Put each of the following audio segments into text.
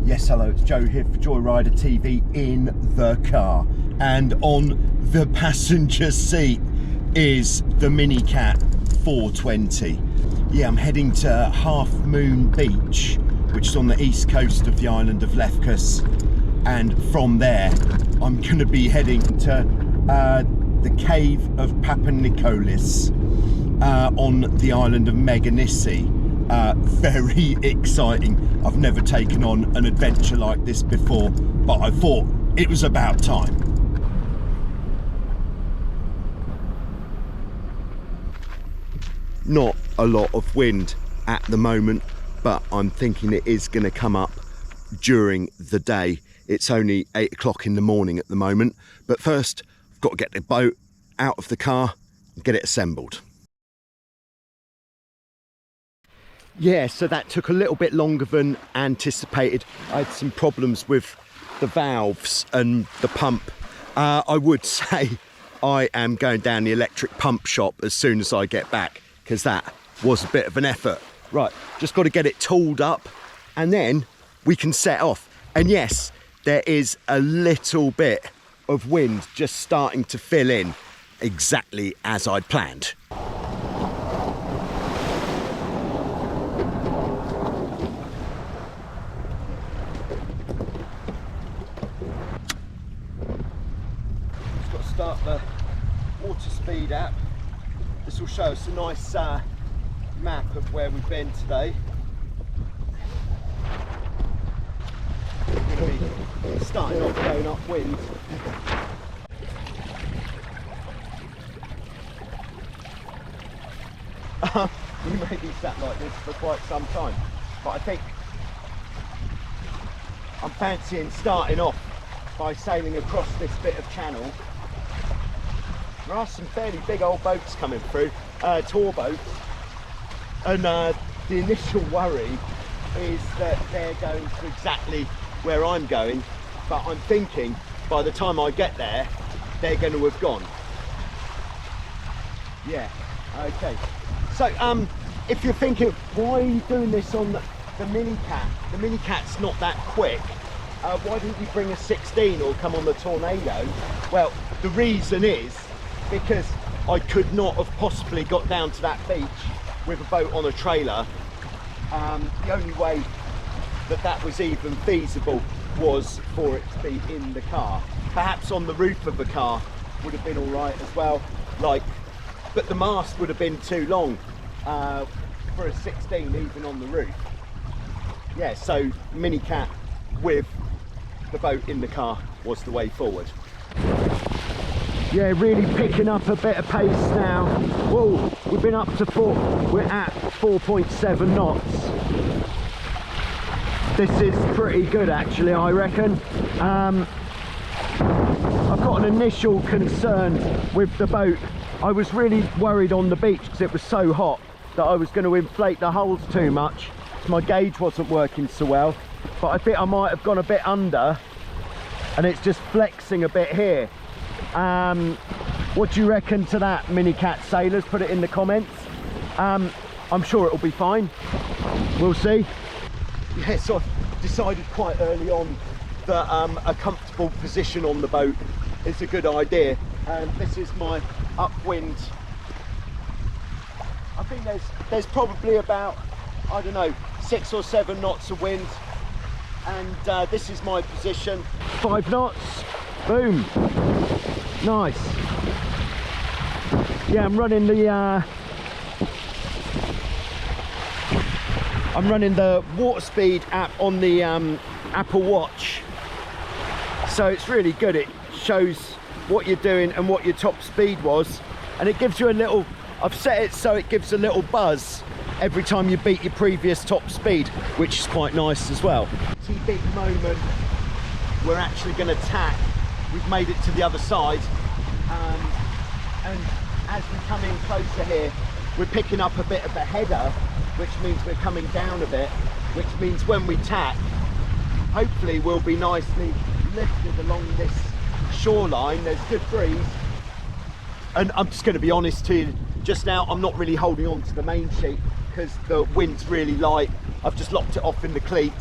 Yes, hello, it's Joe here for Joyrider TV in the car. And on the passenger seat is the Minicat 420. Yeah, I'm heading to Half Moon Beach, which is on the east coast of the island of Lefkas. And from there, I'm going to be heading to the cave of Papanikolis on the island of Meganissi. Very exciting. I've never taken on an adventure like this before, but I thought it was about time. Not a lot of wind at the moment, but I'm thinking it is going to come up during the day. It's only 8 o'clock in the morning at the moment, but first I've got to get the boat out of the car and get it assembled. Yeah, so that took a little bit longer than anticipated. I had some problems with the valves and the pump. I would say I am going down the electric pump shop as soon as I get back, because that was a bit of an effort. Right, just got to get it tooled up and then we can set off. And yes, there is a little bit of wind just starting to fill in, exactly as I'd planned. Start the water speed app. This will show us a nice map of where we've been today. We're going to be starting off going upwind. We may be sat like this for quite some time, but I think I'm fancying starting off by sailing across this bit of channel. There are some fairly big old boats coming through, tour boats, and the initial worry is that they're going to exactly where I'm going, but I'm thinking by the time I get there they're going to have gone. Yeah, okay. So if you're thinking, why are you doing this on the Minicat? The Minicat's not that quick. Why didn't you bring a 16 or come on the Tornado? Well, the reason is because I could not have possibly got down to that beach with a boat on a trailer. The only way that that was even feasible was for it to be in the car. Perhaps on the roof of the car would have been all right as well, but the mast would have been too long for a 16 even on the roof. Yeah, so Minicat with the boat in the car was the way forward. Yeah, really picking up a bit of pace now. Whoa, we've been up to we're at 4.7 knots. This is pretty good actually, I reckon. I've got an initial concern with the boat. I was really worried on the beach because it was so hot that I was going to inflate the hulls too much. My gauge wasn't working so well, but I think I might have gone a bit under and it's just flexing a bit here. What do you reckon to that, Minicat sailors? Put it in the comments. I'm sure it'll be fine. We'll see. Yeah, so I've decided quite early on that a comfortable position on the boat is a good idea. And this is my upwind. I think there's probably about, I don't know, 6 or 7 knots of wind. And this is my position. 5 knots. Boom. Nice. Yeah, I'm running the water speed app on the Apple Watch, so it's really good. It shows what you're doing and what your top speed was, and it gives you a little, I've set it so it gives a little buzz every time you beat your previous top speed, which is quite nice as well. Key big moment, we're actually going to tack. We've made it to the other side, and as we come in closer here, we're picking up a bit of a header, which means we're coming down a bit, which means when we tack, hopefully we'll be nicely lifted along this shoreline. There's good breeze, and I'm just going to be honest to you, just now I'm not really holding on to the main sheet because the wind's really light. I've just locked it off in the cleat.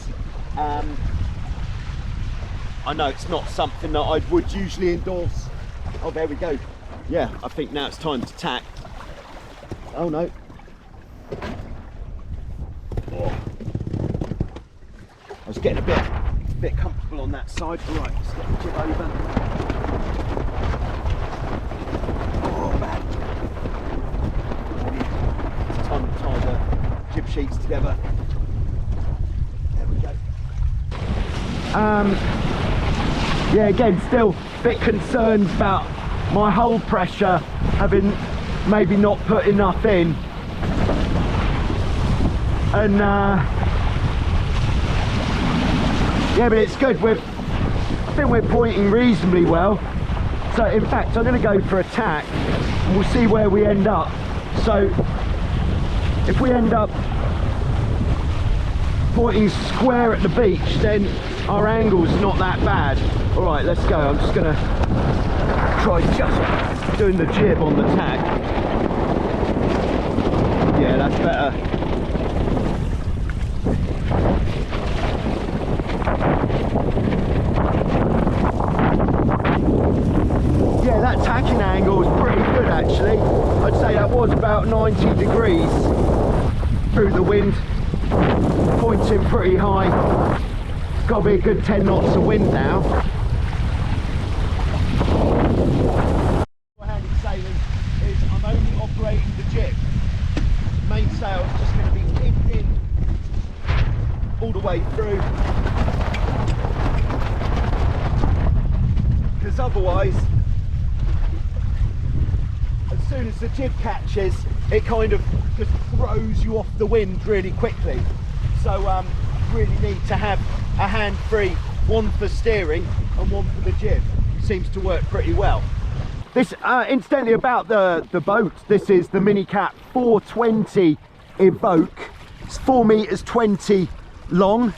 I know it's not something that I would usually endorse. Oh, there we go. Yeah, I think now it's time to tack. Oh no. Oh. I was getting a bit comfortable on that side. All right, let's get the jib over. Oh man. It's time to tie the jib sheets together. There we go. Yeah, again, still a bit concerned about my hull pressure, having maybe not put enough in. And yeah, but it's good. I think we're pointing reasonably well. So in fact, I'm going to go for a tack and we'll see where we end up. So if we end up pointing square at the beach, then our angle's not that bad. All right, let's go. I'm just going to try just doing the jib on the tack. Yeah, that's better. Yeah, that tacking angle is pretty good actually. I'd say that was about 90 degrees through the wind, pointing pretty high. It's got to be a good 10 knots of wind now. One-handed sailing is I'm only operating the jib. Main sail is just going to be kicked in all the way through, because otherwise, as soon as the jib catches, it kind of just throws you off the wind really quickly. So really need to have a hand free, one for steering and one for the jib. Seems to work pretty well. This incidentally about the boat, this is the Minicat 420 Evoque. It's 4 meters 20 long,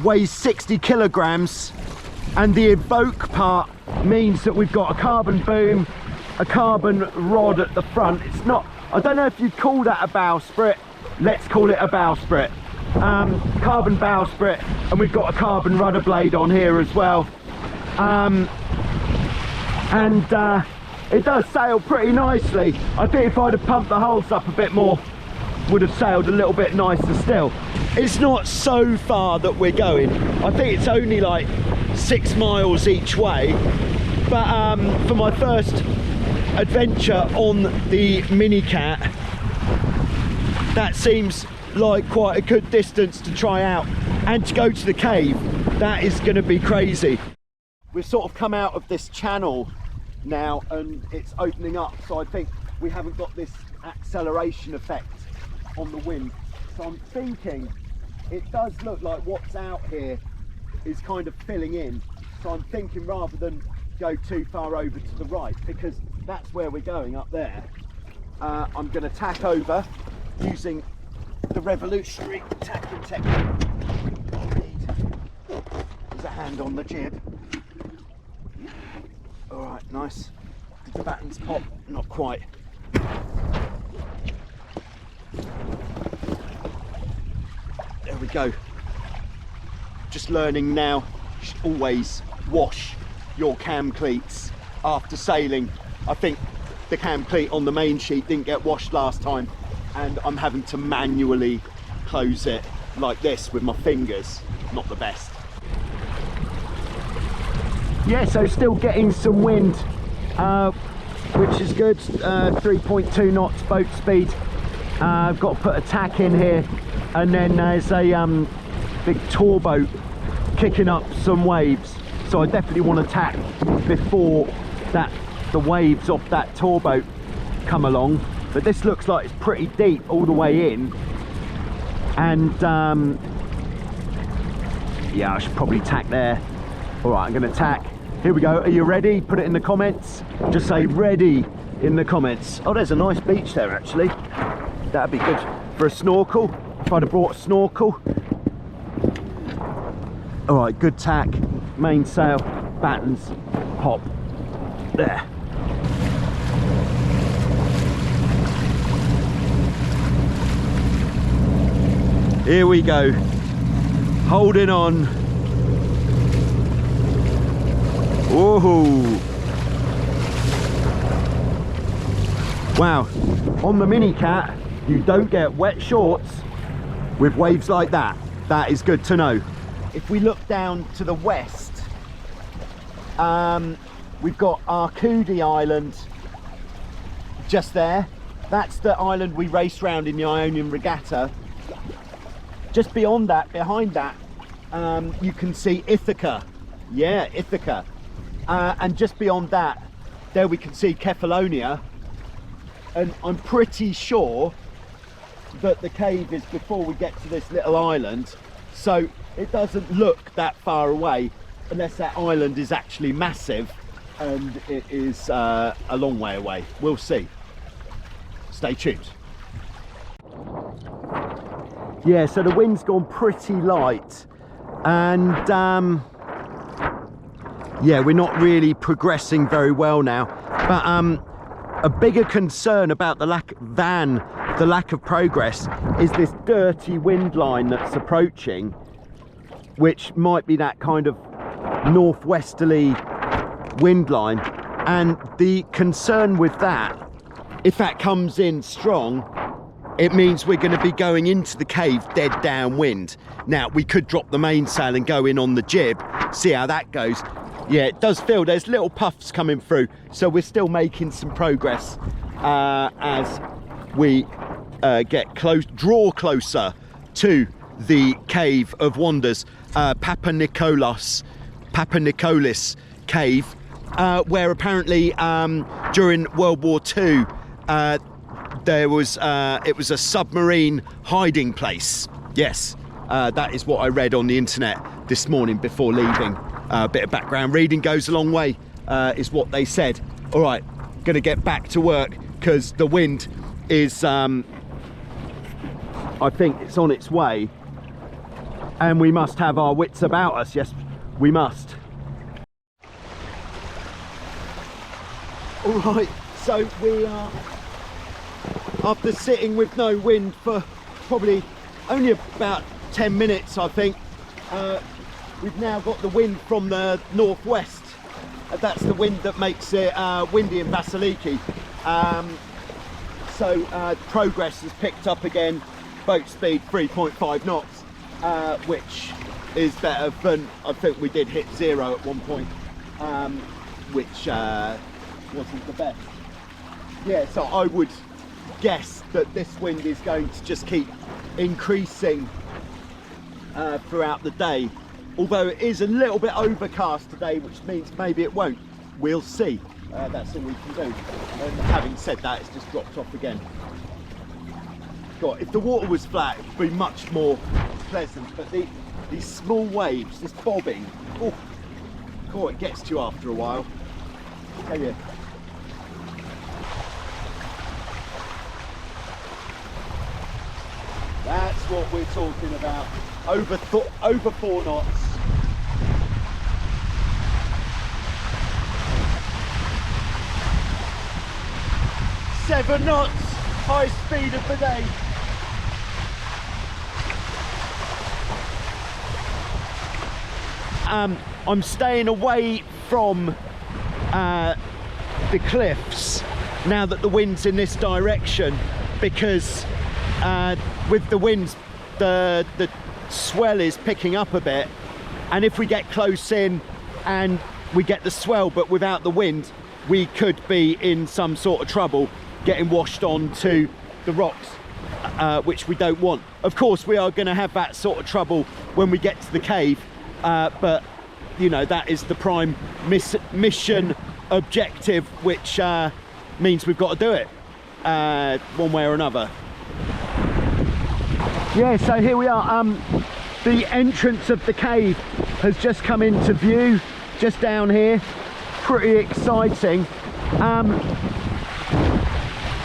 weighs 60 kilograms, and the Evoque part means that we've got a carbon boom, a carbon rod at the front. It's not, I don't know if you'd call that a bowsprit. Let's call it a bowsprit. Carbon bowsprit, and we've got a carbon rudder blade on here as well. It does sail pretty nicely. I think if I'd have pumped the hulls up a bit more, would have sailed a little bit nicer still. It's not so far that we're going. I think it's only like 6 miles each way, but for my first adventure on the Minicat, that seems like quite a good distance to try out, and to go to the cave, that is going to be crazy. We've sort of come out of this channel now and it's opening up, so I think we haven't got this acceleration effect on the wind. So I'm thinking it does look like what's out here is kind of filling in, so I'm thinking rather than go too far over to the right, because that's where we're going up there, I'm going to tack over using the revolutionary tacking technique. There's a hand on the jib. All right, nice. Did the battens pop? Not quite. There we go. Just learning now, you should always wash your cam cleats after sailing. I think the cam cleat on the main sheet didn't get washed last time, and I'm having to manually close it like this with my fingers. Not the best. Yeah, so still getting some wind, which is good. 3.2 knots boat speed. I've got to put a tack in here, and then there's a big tour boat kicking up some waves, so I definitely want to tack before the waves off that tour boat come along. But this looks like it's pretty deep all the way in, and yeah, I should probably tack there. All right, I'm going to tack. Here we go. Are you ready? Put it in the comments. Just say ready in the comments. Oh, there's a nice beach there actually. That'd be good for a snorkel, if I'd have brought a snorkel. All right, good tack, main sail, battens, pop, there. Here we go, holding on. Whoa! Wow, on the Minicat, you don't get wet shorts with waves like that. That is good to know. If we look down to the west, we've got Arcudi Island just there. That's the island we raced round in the Ionian Regatta. Just beyond that, behind that, you can see Ithaca. Yeah, Ithaca. And just beyond that, there we can see Kefalonia. And I'm pretty sure that the cave is before we get to this little island. So it doesn't look that far away, unless that island is actually massive and it is a long way away. We'll see. Stay tuned. Yeah, so the wind's gone pretty light, and yeah, we're not really progressing very well now. But a bigger concern about the lack of progress is this dirty wind line that's approaching, which might be that kind of northwesterly wind line. And the concern with that, if that comes in strong, it means we're going to be going into the cave dead downwind. Now, we could drop the mainsail and go in on the jib, see how that goes. Yeah, it does feel there's little puffs coming through, so we're still making some progress as we draw closer to the Cave of Wonders, Papa Nicolis cave, where apparently during World War II it was a submarine hiding place. Yes, that is what I read on the internet this morning before leaving. A bit of background reading goes a long way, is what they said. All right, gonna get back to work because the wind is I think it's on its way, and we must have our wits about us. Yes, we must. All right, so we are, after sitting with no wind for probably only about 10 minutes, I think, we've now got the wind from the northwest. That's the wind that makes it windy in Vasiliki. So progress has picked up again, boat speed 3.5 knots, which is better than, I think we did hit 0 at one point, which wasn't the best. Yeah, so I would guess that this wind is going to just keep increasing throughout the day. Although it is a little bit overcast today, which means maybe it won't. We'll see. That's all we can do. And having said that, it's just dropped off again. God, if the water was flat, it would be much more pleasant. But these small waves, this bobbing, oh, God, it gets to you after a while. Tell you. That's what we're talking about. Over 4 knots. Seven knots, high speed of the day. I'm staying away from the cliffs now that the wind's in this direction, because with the winds, the swell is picking up a bit, and if we get close in and we get the swell but without the wind, we could be in some sort of trouble getting washed onto the rocks, which we don't want. Of course, we are going to have that sort of trouble when we get to the cave, but you know, that is the prime mission objective, which means we've got to do it one way or another. Yeah, so here we are. The entrance of the cave has just come into view, just down here. Pretty exciting.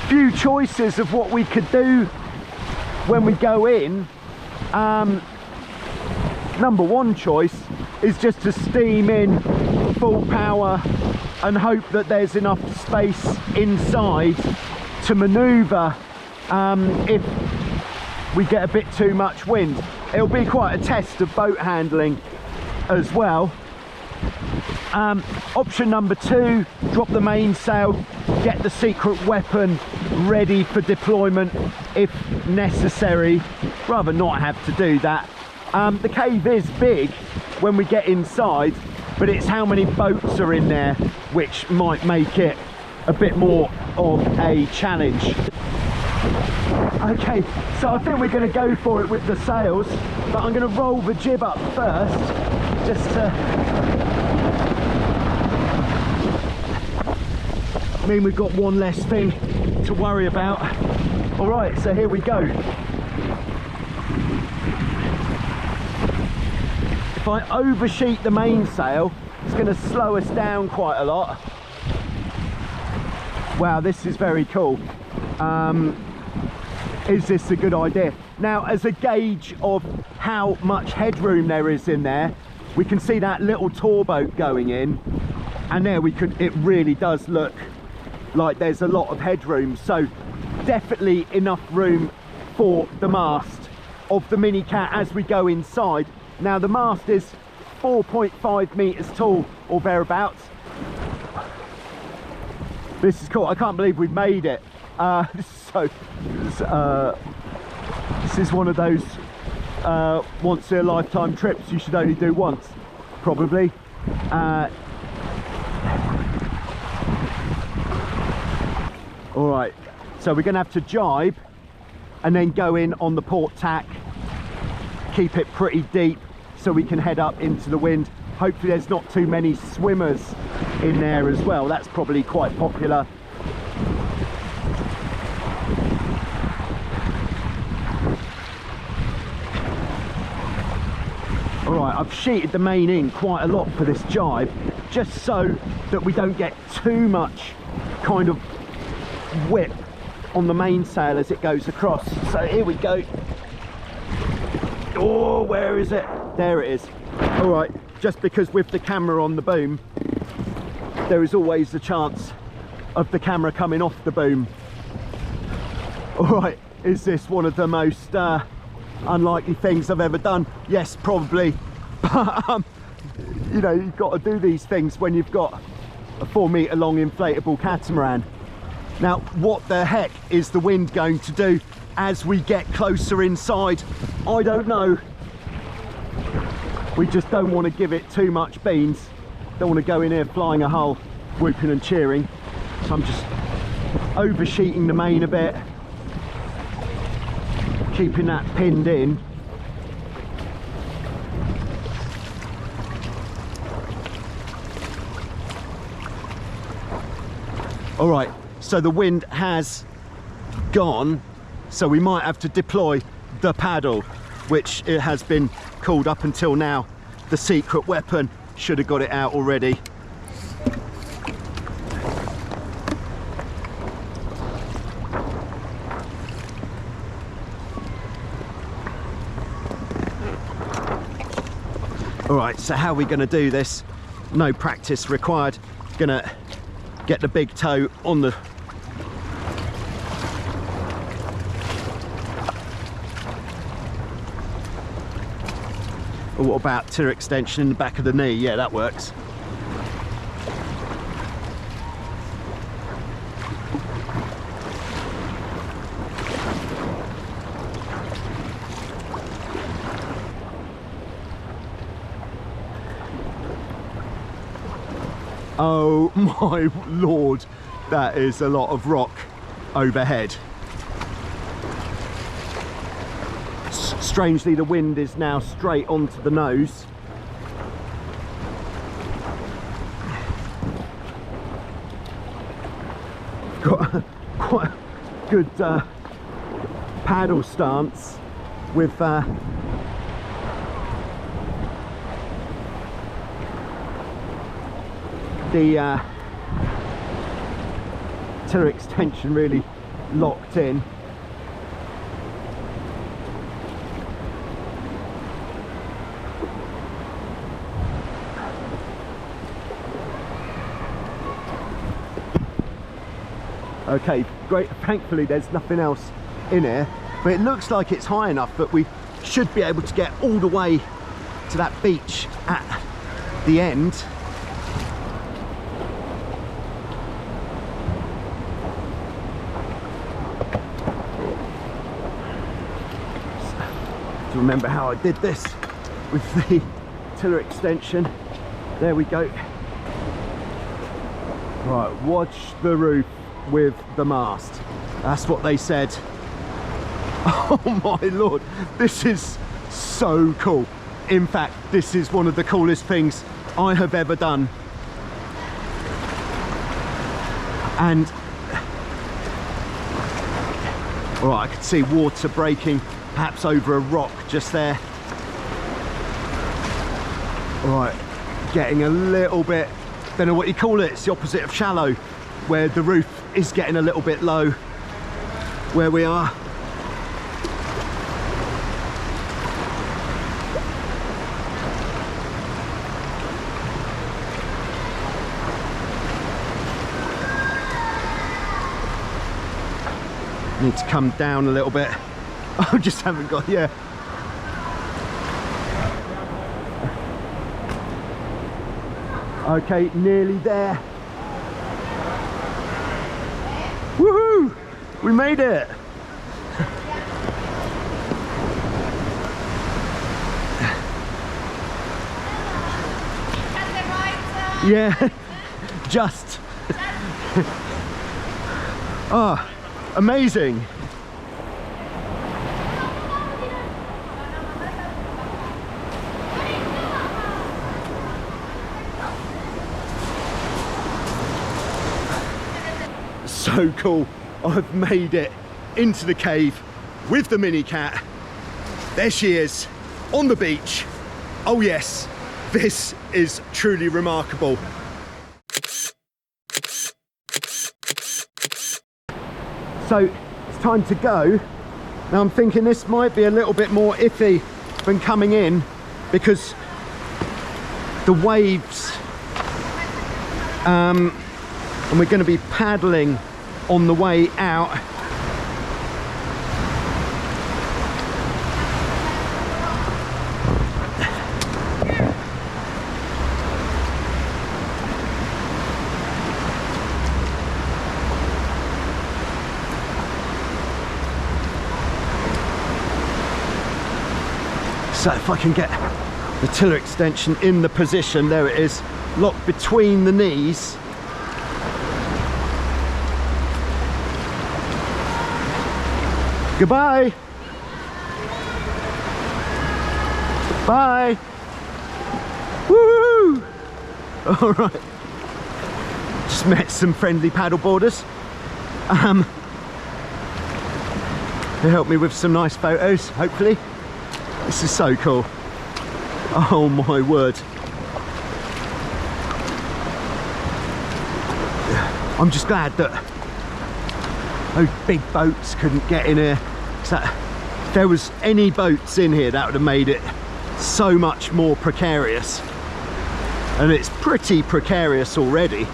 Few choices of what we could do when we go in. Number one choice is just to steam in full power and hope that there's enough space inside to maneuver if we get a bit too much wind. It'll be quite a test of boat handling as well. Option number 2, drop the mainsail, get the secret weapon ready for deployment if necessary. Rather not have to do that. The cave is big when we get inside, but it's how many boats are in there which might make it a bit more of a challenge. Okay, so I think we're going to go for it with the sails, but I'm going to roll the jib up first, just to mean we've got one less thing to worry about. All right, so here we go. If I oversheet the mainsail, it's going to slow us down quite a lot. Wow, this is very cool. Is this a good idea? Now, as a gauge of how much headroom there is in there, we can see that little tour boat going in, and there it really does look like there's a lot of headroom. So definitely enough room for the mast of the Minicat as we go inside. Now the mast is 4.5 meters tall or thereabouts. This is cool. I can't believe we've made it. This is one of those once in a lifetime trips you should only do once, probably. All right, so we're going to have to jibe and then go in on the port tack, keep it pretty deep so we can head up into the wind. Hopefully there's not too many swimmers in there as well. That's probably quite popular. All right, I've sheeted the main in quite a lot for this jibe, just so that we don't get too much kind of whip on the mainsail as it goes across. So here we go. Oh, where is it? There it is. All right, just because with the camera on the boom, there is always the chance of the camera coming off the boom. All right, is this one of the most unlikely things I've ever done? Yes, probably. But you know, you've got to do these things when you've got a 4 meter long inflatable catamaran. Now, what the heck is the wind going to do as we get closer inside? I don't know. We just don't want to give it too much beans. Don't want to go in here flying a hull, whooping and cheering. So I'm just oversheeting the main a bit, keeping that pinned in. All right, so the wind has gone, so we might have to deploy the paddle, which it has been called up until now. The secret weapon, should have got it out already. All right, so how are we going to do this? No practice required. Gonna get the big toe on the what about tier extension in the back of the knee? Yeah, that works. Oh my lord, that is a lot of rock overhead. Strangely, the wind is now straight onto the nose. Got quite a good paddle stance with the tiller extension really locked in. Okay, great. Thankfully there's nothing else in here, but it looks like it's high enough that we should be able to get all the way to that beach at the end. to remember how I did this with the tiller extension. There we go. Right, watch the roof with the mast. That's what they said. Oh my lord, this is so cool. In fact, this is one of the coolest things I have ever done. And all right, I could see water breaking perhaps over a rock just there. All right, getting a little bit, don't know what you call it, it's the opposite of shallow, where the roof is getting a little bit low where we are. Need to come down a little bit. I just haven't got, yeah. Okay, nearly there. Woohoo! We made it! Yeah, just. Oh, amazing. So cool. I've made it into the cave with the Minicat. There she is on the beach. Oh yes, this is truly remarkable. So it's time to go. Now I'm thinking this might be a little bit more iffy than coming in because the waves, and we're going to be paddling on the way out. So if I can get the tiller extension in the position, there it is, locked between the knees. Goodbye. Bye. Woo! All right. Just met some friendly paddle boarders. They helped me with some nice photos, hopefully. This is so cool. Oh my word. I'm just glad that those big boats couldn't get in here. So if there was any boats in here, that would have made it so much more precarious. And it's pretty precarious already.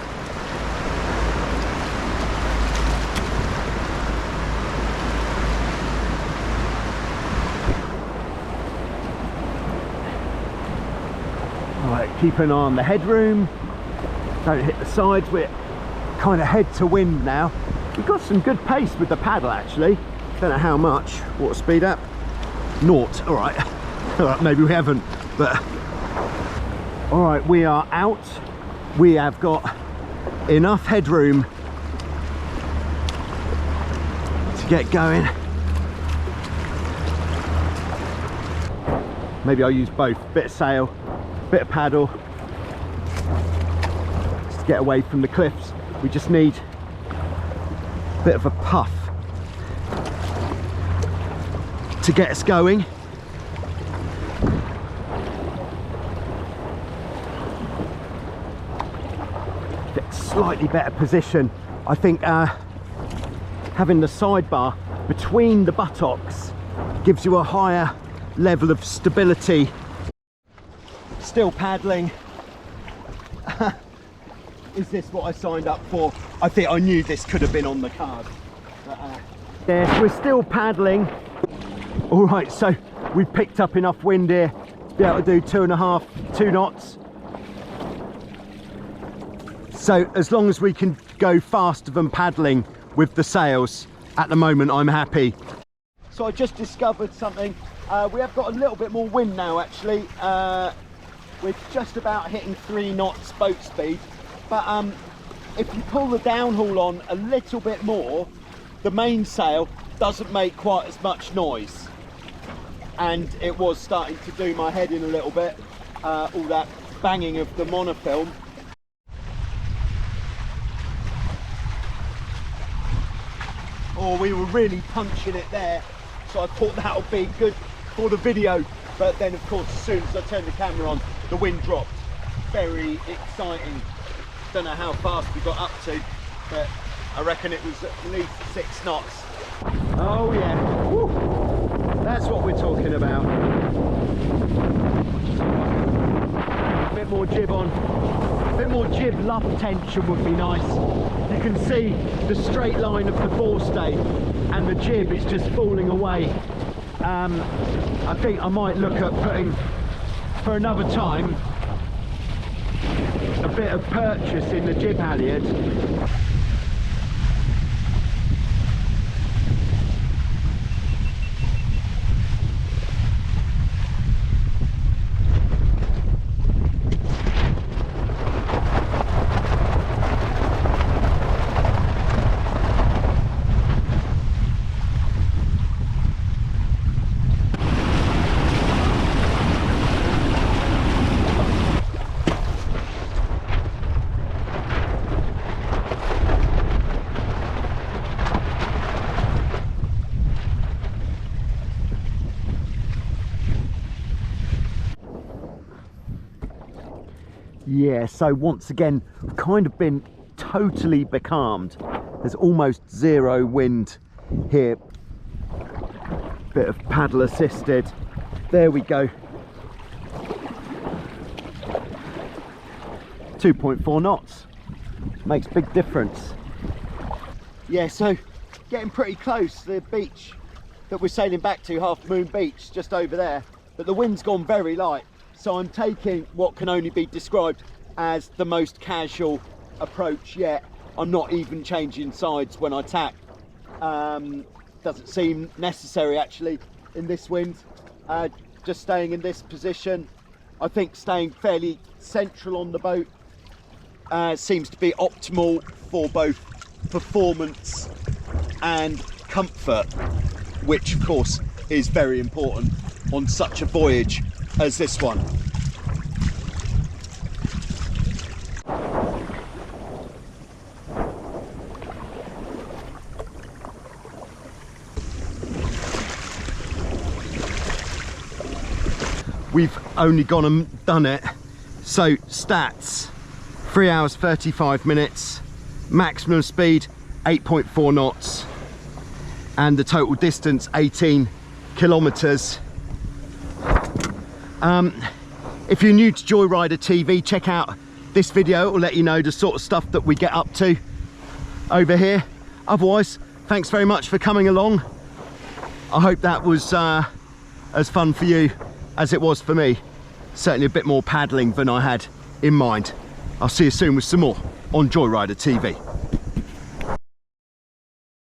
Right, keep an eye on the headroom. Don't hit the sides. We're kind of head to wind now. We've got some good pace with the paddle actually. Don't know how much. Water speed up? 0. All right. All right, maybe we haven't, but all right, we are out. We have got enough headroom to get going. Maybe I'll use both. Bit of sail, bit of paddle, just to get away from the cliffs. We just need a bit of a puff to get us going. Get slightly better position. I think having the sidebar between the buttocks gives you a higher level of stability. Still paddling. Is this what I signed up for? I think I knew this could have been on the card. But, yes, we're still paddling. All right, so we've picked up enough wind here to be able to do 2 knots. So as long as we can go faster than paddling with the sails, at the moment I'm happy. So I just discovered something We have got a little bit more wind now actually. We're just about hitting 3 knots boat speed, but if you pull the downhaul on a little bit more, the mainsail doesn't make quite as much noise. And it was starting to do my head in a little bit, all that banging of the monofilm. Oh, we were really punching it there, so I thought that would be good for the video, but then of course as soon as I turned the camera on, the wind dropped. Very exciting. Don't know how fast we got up to, but I reckon it was at least 6 knots. Oh yeah, woo. That's what we're talking about. A bit more jib on, a bit more jib luff tension would be nice. You can see the straight line of the forestay and the jib is just falling away. I think I might look at putting, for another time, a bit of purchase in the jib halyard. Yeah, so once again, I've kind of been totally becalmed. There's almost 0 wind here. Bit of paddle assisted. There we go. 2.4 knots. Makes a big difference. Yeah, so getting pretty close to the beach that we're sailing back to, Half Moon Beach, just over there. But the wind's gone very light. So I'm taking what can only be described as the most casual approach yet. I'm not even changing sides when I tack. Doesn't seem necessary actually in this wind. Just staying in this position. I think staying fairly central on the boat seems to be optimal for both performance and comfort, which of course is very important on such a voyage as this one. We've only gone and done it. So stats, 3 hours 35 minutes, maximum speed 8.4 knots, and the total distance 18 kilometers. If you're new to Joyrider TV, check out this video. It will let you know the sort of stuff that we get up to over here. Otherwise, thanks very much for coming along. I hope that was as fun for you as it was for me. Certainly a bit more paddling than I had in mind. I'll see you soon with some more on Joyrider TV.